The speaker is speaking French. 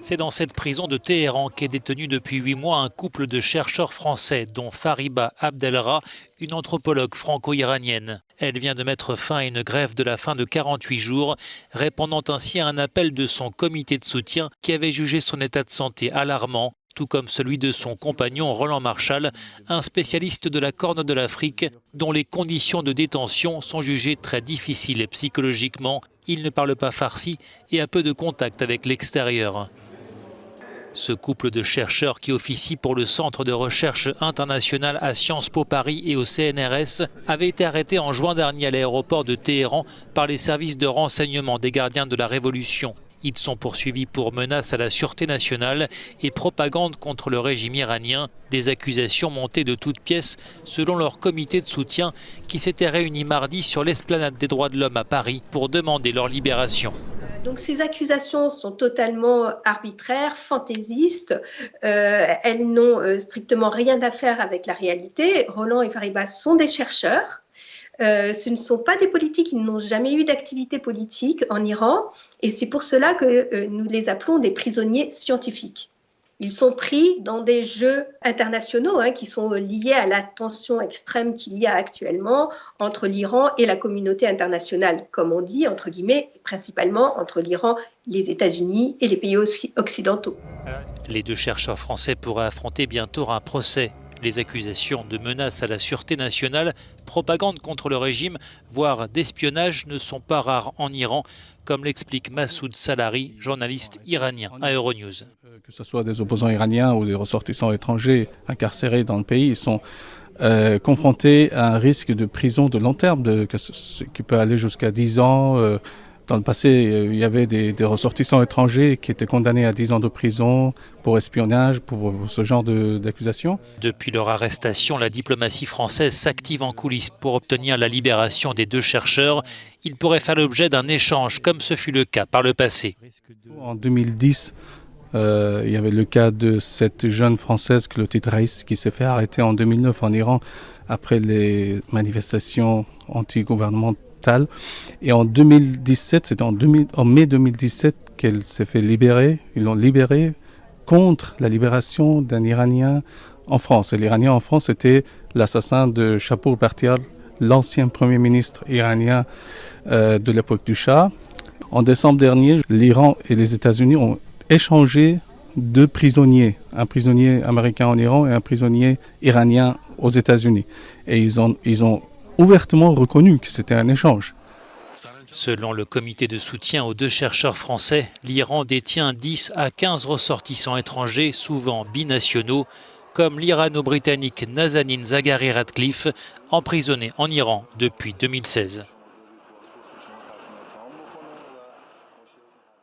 C'est dans cette prison de Téhéran qu'est détenu depuis 8 mois un couple de chercheurs français, dont Fariba Abdelra, une anthropologue franco-iranienne. Elle vient de mettre fin à une grève de la faim de 48 jours, répondant ainsi à un appel de son comité de soutien qui avait jugé son état de santé alarmant, tout comme celui de son compagnon Roland Marchal, un spécialiste de la Corne de l'Afrique, dont les conditions de détention sont jugées très difficiles psychologiquement. Il ne parle pas farsi et a peu de contact avec l'extérieur. Ce couple de chercheurs qui officie pour le Centre de recherche international à Sciences Po Paris et au CNRS avait été arrêté en juin dernier à l'aéroport de Téhéran par les services de renseignement des gardiens de la Révolution. Ils sont poursuivis pour menaces à la sûreté nationale et propagande contre le régime iranien, des accusations montées de toutes pièces selon leur comité de soutien qui s'était réuni mardi sur l'esplanade des droits de l'homme à Paris pour demander leur libération. Donc ces accusations sont totalement arbitraires, fantaisistes, elles n'ont strictement rien à faire avec la réalité. Roland et Fariba sont des chercheurs. Ce ne sont pas des politiques, ils n'ont jamais eu d'activité politique en Iran et c'est pour cela que nous les appelons des prisonniers scientifiques. Ils sont pris dans des jeux internationaux qui sont liés à la tension extrême qu'il y a actuellement entre l'Iran et la communauté internationale, comme on dit, entre guillemets, principalement entre l'Iran, les États-Unis et les pays occidentaux. Les deux chercheurs français pourraient affronter bientôt un procès. Les accusations de menaces à la sûreté nationale, propagande contre le régime, voire d'espionnage ne sont pas rares en Iran, comme l'explique Massoud Salari, journaliste iranien à Euronews. Que ce soit des opposants iraniens ou des ressortissants étrangers incarcérés dans le pays, ils sont confrontés à un risque de prison de long terme qui peut aller jusqu'à 10 ans. Dans le passé, il y avait des ressortissants étrangers qui étaient condamnés à 10 ans de prison pour espionnage, pour ce genre d'accusations. Depuis leur arrestation, la diplomatie française s'active en coulisses pour obtenir la libération des deux chercheurs. Ils pourraient faire l'objet d'un échange, comme ce fut le cas par le passé. En 2010, il y avait le cas de cette jeune Française, Clotilde Reiss, qui s'est fait arrêter en 2009 en Iran après les manifestations anti-gouvernementales. Et en 2017, c'était en mai 2017 qu'elle s'est fait libérer. Ils l'ont libérée contre la libération d'un Iranien en France. Et l'Iranien en France était l'assassin de Shapour Bakhtiar, l'ancien Premier ministre iranien de l'époque du Shah. En décembre dernier, l'Iran et les États-Unis ont échangé deux prisonniers, un prisonnier américain en Iran et un prisonnier iranien aux États-Unis. Et ils ont ouvertement reconnu que c'était un échange. Selon le comité de soutien aux deux chercheurs français, l'Iran détient 10 à 15 ressortissants étrangers, souvent binationaux, comme l'irano-britannique Nazanin Zaghari Ratcliffe, emprisonné en Iran depuis 2016.